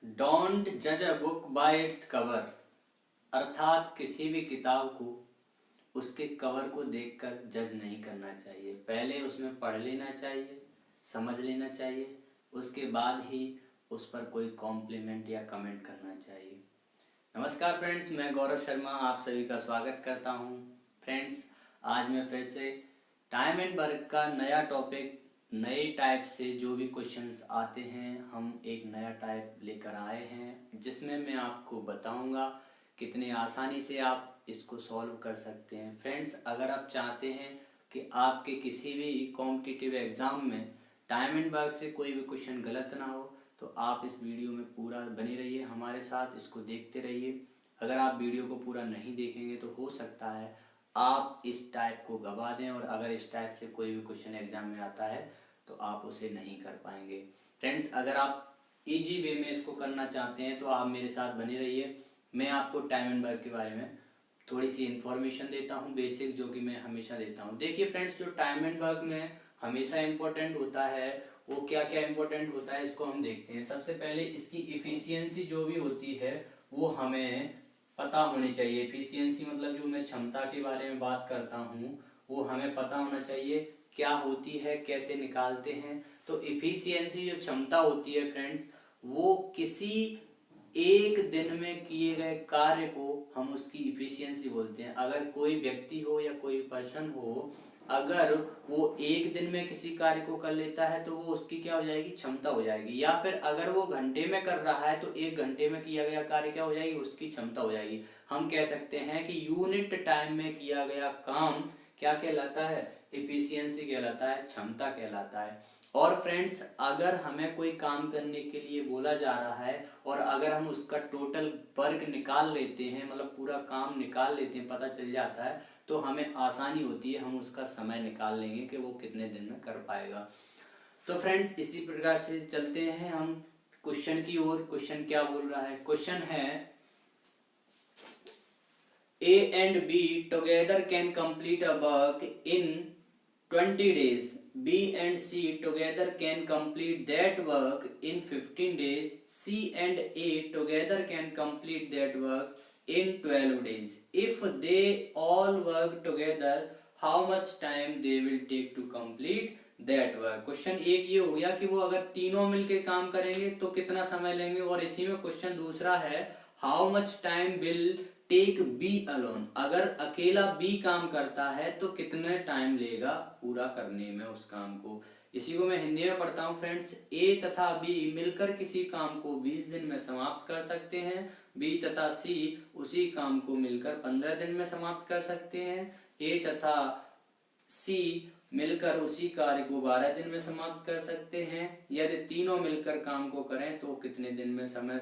Don't जज a book by its cover. अर्थात किसी भी किताब को उसके कवर को देखकर जज नहीं करना चाहिए। पहले उसमें पढ़ लेना चाहिए, समझ लेना चाहिए, उसके बाद ही उस पर कोई कॉम्प्लीमेंट या कमेंट करना चाहिए। नमस्कार फ्रेंड्स, मैं गौरव शर्मा आप सभी का स्वागत करता हूं। फ्रेंड्स, आज मैं फिर से टाइम एंड वर्क का नया टॉपिक, नए टाइप से जो भी क्वेश्चंस आते हैं, हम एक नया टाइप लेकर आए हैं जिसमें मैं आपको बताऊंगा कितने आसानी से आप इसको सॉल्व कर सकते हैं। फ्रेंड्स, अगर आप चाहते हैं कि आपके किसी भी कॉम्पिटिटिव एग्ज़ाम में टाइम एंड वर्क से कोई भी क्वेश्चन गलत ना हो, तो आप इस वीडियो में पूरा बने रहिए, हमारे साथ इसको देखते रहिए। अगर आप वीडियो को पूरा नहीं देखेंगे तो हो सकता है आप इस टाइप को गवा दें, और अगर इस टाइप से कोई भी क्वेश्चन एग्जाम में आता है तो आप उसे नहीं कर पाएंगे। फ्रेंड्स, अगर आप इजी वे में इसको करना चाहते हैं तो आप मेरे साथ बने रहिए। मैं आपको टाइम एंड वर्क के बारे में थोड़ी सी इन्फॉर्मेशन देता हूँ, बेसिक, जो कि मैं हमेशा देता हूँ। देखिए फ्रेंड्स, जो टाइम एंड वर्क में हमेशा इम्पोर्टेंट होता है वो क्या क्या इम्पोर्टेंट होता है, इसको हम देखते हैं। सबसे पहले इसकी इफिशियंसी जो भी होती है वो हमें पता होनी चाहिए। इफिशियंसी मतलब जो मैं क्षमता के बारे में बात करता हूँ वो हमें पता होना चाहिए क्या होती है, कैसे निकालते हैं। तो इफिशियंसी जो क्षमता होती है फ्रेंड्स, वो किसी एक दिन में किए गए कार्य को हम उसकी इफिशियंसी बोलते हैं। अगर कोई व्यक्ति हो या कोई पर्सन हो, अगर वो एक दिन में किसी कार्य को कर लेता है तो वो उसकी क्या हो जाएगी, क्षमता हो जाएगी। या फिर अगर वो घंटे में कर रहा है तो एक घंटे में किया गया कार्य क्या हो जाएगी, उसकी क्षमता हो जाएगी। हम कह सकते हैं कि यूनिट टाइम में किया गया काम क्या कहलाता है, इफिशियंसी कहलाता है, क्षमता कहलाता है। और फ्रेंड्स, अगर हमें कोई काम करने के लिए बोला जा रहा है और अगर हम उसका टोटल वर्क निकाल लेते हैं, मतलब पूरा काम निकाल लेते हैं, पता चल जाता है, तो हमें आसानी होती है, हम उसका समय निकाल लेंगे कि वो कितने दिन में कर पाएगा। तो फ्रेंड्स, इसी प्रकार से चलते हैं हम क्वेश्चन की ओर। क्वेश्चन क्या बोल रहा है? क्वेश्चन है A and B together can complete a work in 20 days. B and C together can complete that work in 15 days. C and A together can complete that work in 12 days. If they all work together, how much time they will take to complete that work? Question एक ये हो गया कि वो अगर तीनों मिलके काम करेंगे तो कितना समय लेंगे, और इसी में क्वेश्चन दूसरा है, how much time will take B alone. अगर अकेला बी काम करता है तो कितने टाइम लेगा पूरा करने में उस काम को। इसी को मैं हिंदी में पढ़ता हूँ फ्रेंड्स। ए तथा बी मिलकर किसी काम को 20 दिन में समाप्त कर सकते हैं। बी तथा सी उसी काम को मिलकर 15 दिन में समाप्त कर सकते हैं। ए तथा सी मिलकर उसी कार्य को 12 दिन में समाप्त कर सकते हैं। यदि तीनों मिलकर काम को करें तो कितने दिन में समय,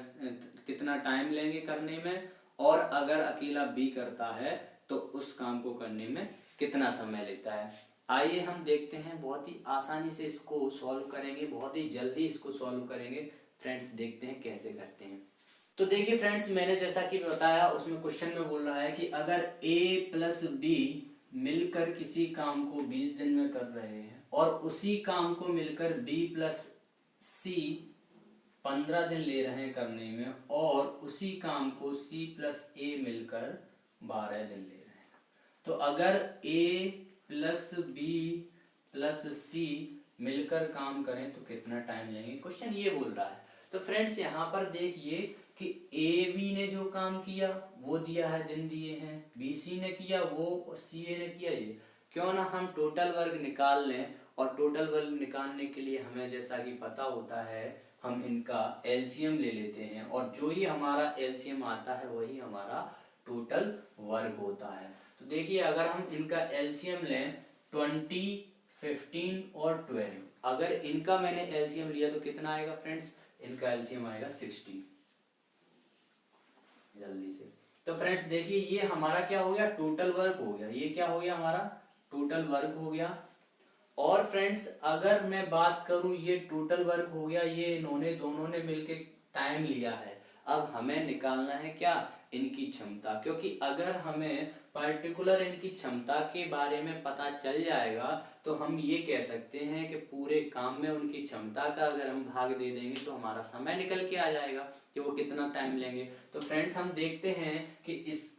कितना टाइम लेंगे करने में, और अगर अकेला बी करता है तो उस काम को करने में कितना समय लेता है। आइए हम देखते हैं, बहुत ही आसानी से इसको सॉल्व करेंगे, बहुत ही जल्दी इसको सॉल्व करेंगे। फ्रेंड्स, देखते हैं कैसे करते हैं। तो देखिए फ्रेंड्स, मैंने जैसा कि बताया उसमें क्वेश्चन में बोल रहा है कि अगर A प्लस बी मिलकर किसी काम को 20 दिन में कर रहे हैं और उसी काम को मिलकर B प्लस सी 15 दिन ले रहे हैं करने में, और उसी काम को C प्लस ए मिलकर 12 दिन ले रहे हैं, तो अगर A प्लस बी प्लस सी मिलकर काम करें तो कितना टाइम लेंगे, क्वेश्चन ये बोल रहा है। तो फ्रेंड्स, यहाँ पर देखिए कि ए बी ने जो काम किया वो दिया है, दिन दिए हैं, बी सी ने किया वो, सी ए ने किया ये। क्यों ना हम टोटल वर्क निकाल लें, और टोटल वर्क निकालने के लिए हमें जैसा कि पता होता है हम इनका एलसीएम ले लेते हैं, और जो ही हमारा एलसीएम आता है वही हमारा टोटल वर्क होता है। तो देखिए, अगर हम इनका एलसीएम लें 20, 15 और 12, अगर इनका मैंने एलसीएम लिया तो कितना आएगा फ्रेंड्स, इनका एलसीएम आएगा 60। जल्दी से, तो फ्रेंड्स देखिए, ये हमारा क्या हो गया, टोटल वर्क हो गया। ये क्या हो गया, हमारा टोटल वर्क हो गया। और फ्रेंड्स, अगर मैं बात करूं, ये टोटल वर्क हो गया, ये इन्होंने दोनों ने मिलके टाइम लिया है। अब हमें निकालना है क्या, इनकी क्षमता, क्योंकि अगर हमें पर्टिकुलर इनकी क्षमता के बारे में पता चल जाएगा तो हम ये कह सकते हैं कि पूरे काम में उनकी क्षमता का अगर हम भाग दे देंगे तो हमारा समय निकल के आ जाएगा कि वो कितना टाइम लेंगे। तो फ्रेंड्स हम देखते हैं कि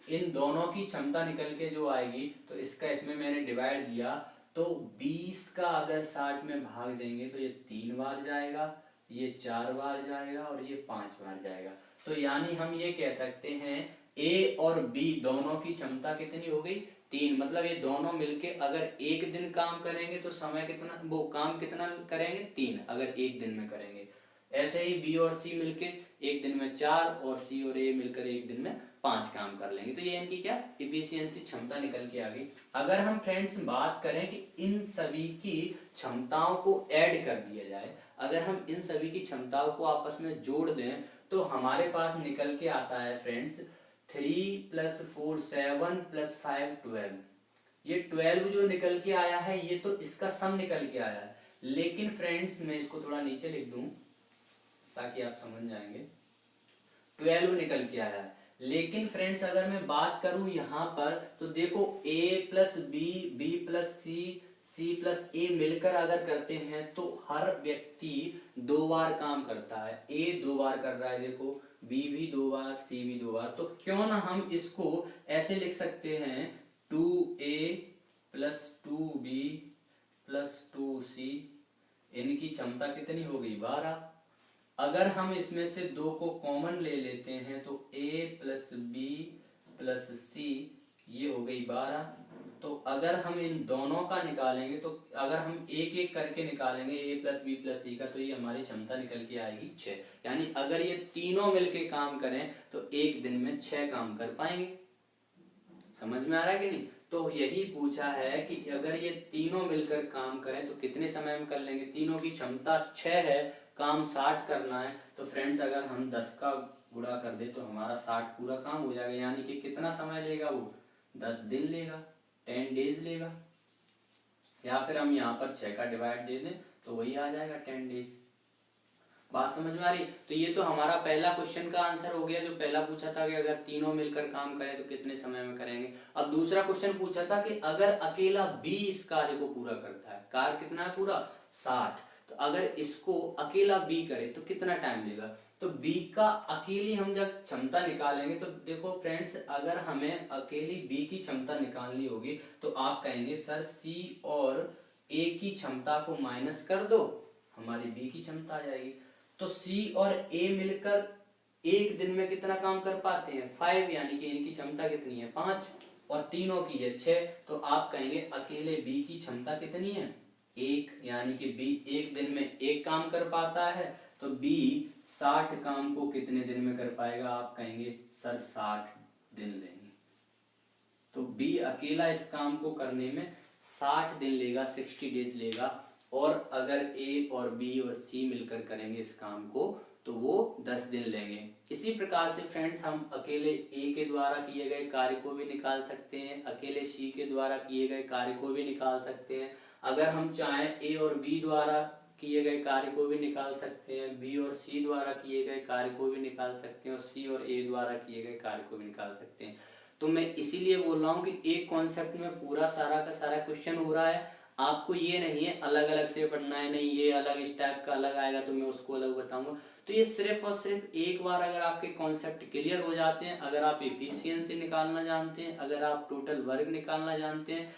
इन दोनों की क्षमता निकल के जो आएगी, तो इसका इसमें मैंने डिवाइड दिया, तो 20 का अगर 60 में भाग देंगे तो ये 3 बार जाएगा, ये 4 बार जाएगा और ये 5 बार जाएगा। तो यानी हम ये कह सकते हैं ए और बी दोनों की क्षमता कितनी हो गई, 3। मतलब ये दोनों मिलके अगर एक दिन काम करेंगे तो समय कितना, वो काम कितना करेंगे, 3, अगर एक दिन में करेंगे। ऐसे ही बी और सी मिलके एक दिन में 4 और सी और ए मिलकर एक दिन में 5 काम कर लेंगे। तो ये इनकी क्या इफिशियंसी, क्षमता निकल के आ गई। अगर हम फ्रेंड्स बात करें कि इन सभी की क्षमताओं को ऐड कर दिया जाए, अगर हम इन सभी की क्षमताओं को आपस में जोड़ दें तो हमारे पास निकल के आता है फ्रेंड्स 3 + 4 7 + 5 12। ये 12 जो निकल के आया है ये तो इसका सम निकल के आया है। लेकिन फ्रेंड्स मैं इसको थोड़ा नीचे लिख दूं ताकि आप समझ जाएंगे, 12 निकल के आया है। लेकिन फ्रेंड्स अगर मैं बात करूं यहाँ पर तो देखो a + b, b + c, c + a मिलकर अगर करते हैं तो हर व्यक्ति 2 बार काम करता है। a 2 बार कर रहा है, देखो b भी 2 बार, c भी 2 बार। तो क्यों ना हम इसको ऐसे लिख सकते हैं 2a + 2b + 2c, इनकी क्षमता कितनी हो गई, 12। अगर हम इसमें से 2 को कॉमन ले लेते हैं तो a + b + c ये हो गई 12। तो अगर हम इन दोनों का निकालेंगे तो अगर हम एक एक करके निकालेंगे a + b + c का तो ये हमारी क्षमता निकल के आएगी 6। यानी अगर ये तीनों मिलके काम करें तो एक दिन में 6 काम कर पाएंगे। समझ में आ रहा है कि नहीं? तो यही पूछा है कि अगर ये तीनों मिलकर काम करें तो कितने समय में कर लेंगे। तीनों की क्षमता 6 है, काम 60 करना है, तो फ्रेंड्स अगर हम 10 का गुणा कर दे तो हमारा 60 पूरा काम हो जाएगा। यानी कि कितना समय लेगा वो, 10 दिन लेगा, 10 डेज लेगा। या फिर हम यहाँ पर 6 का डिवाइड दे दें तो वही आ जाएगा 10 डेज। बात समझ में आ रही? तो ये तो हमारा पहला क्वेश्चन का आंसर हो गया, जो पहला पूछा था कि अगर तीनों मिलकर काम करें तो कितने समय में करेंगे। अब दूसरा क्वेश्चन पूछा था कि अगर अकेला बी इस कार्य को पूरा करता है, कार्य कितना है पूरा, 60, तो अगर इसको अकेला बी करे तो कितना टाइम लेगा। तो बी का अकेली हम जब क्षमता निकालेंगे तो देखो फ्रेंड्स, अगर हमें अकेली बी की क्षमता निकालनी होगी तो आप कहेंगे सर सी और ए की क्षमता को माइनस कर दो, हमारी बी की क्षमता आ जाएगी। तो सी और ए मिलकर एक दिन में कितना काम कर पाते हैं, 5, यानी कि इनकी क्षमता कितनी है, 5, और तीनों की है 6। तो आप कहेंगे अकेले बी की क्षमता कितनी है, 1, यानी कि बी एक दिन में एक काम कर पाता है। तो बी 60 काम को कितने दिन में कर पाएगा, आप कहेंगे सर 60 दिन लेंगे। तो बी अकेला इस काम को करने में 60 दिन लेगा, 60 डेज लेगा। और अगर ए और बी और सी मिलकर करेंगे इस काम को तो वो 10 दिन लेंगे। इसी प्रकार से फ्रेंड्स हम अकेले ए के द्वारा किए गए कार्य को भी निकाल सकते हैं, अकेले सी के द्वारा किए गए कार्य को भी निकाल सकते हैं। अगर हम चाहें ए और बी द्वारा किए गए कार्य को भी निकाल सकते हैं, बी और सी द्वारा किए गए कार्य को भी निकाल सकते हैं, और सी और ए द्वारा किए गए कार्य को भी निकाल सकते हैं। तो मैं इसीलिए बोल रहा हूँ कि एक कॉन्सेप्ट में पूरा सारा का सारा क्वेश्चन हो रहा है। आपको ये नहीं है अलग अलग से पढ़ना है, नहीं ये अलग इस टाइप का अलग आएगा तो मैं उसको अलग बताऊंगा। तो ये सिर्फ और सिर्फ एक बार अगर आपके कॉन्सेप्ट क्लियर हो जाते हैं, अगर आप एफिशिएंसी निकालना जानते हैं, अगर आप टोटल वर्क निकालना जानते हैं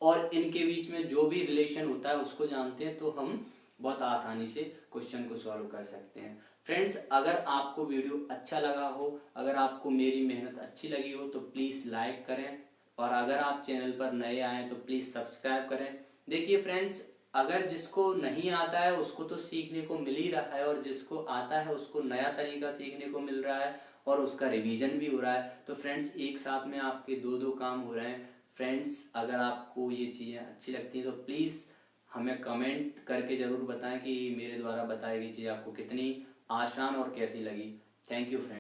और इनके बीच में जो भी रिलेशन होता है उसको जानते हैं, तो हम बहुत आसानी से क्वेश्चन को सॉल्व कर सकते हैं। फ्रेंड्स अगर आपको वीडियो अच्छा लगा हो, अगर आपको मेरी मेहनत अच्छी लगी हो तो प्लीज़ लाइक करें, और अगर आप चैनल पर नए आए तो प्लीज़ सब्सक्राइब करें। देखिए फ्रेंड्स, अगर जिसको नहीं आता है उसको तो सीखने को मिल ही रहा है, और जिसको आता है उसको नया तरीका सीखने को मिल रहा है और उसका रिवीजन भी हो रहा है। तो फ्रेंड्स एक साथ में आपके दो काम हो रहे हैं। फ्रेंड्स अगर आपको ये चीज़ें अच्छी लगती हैं तो प्लीज़ हमें कमेंट करके ज़रूर बताएं कि मेरे द्वारा बताई गई चीज़ आपको कितनी आसान और कैसी लगी। Thank you friends.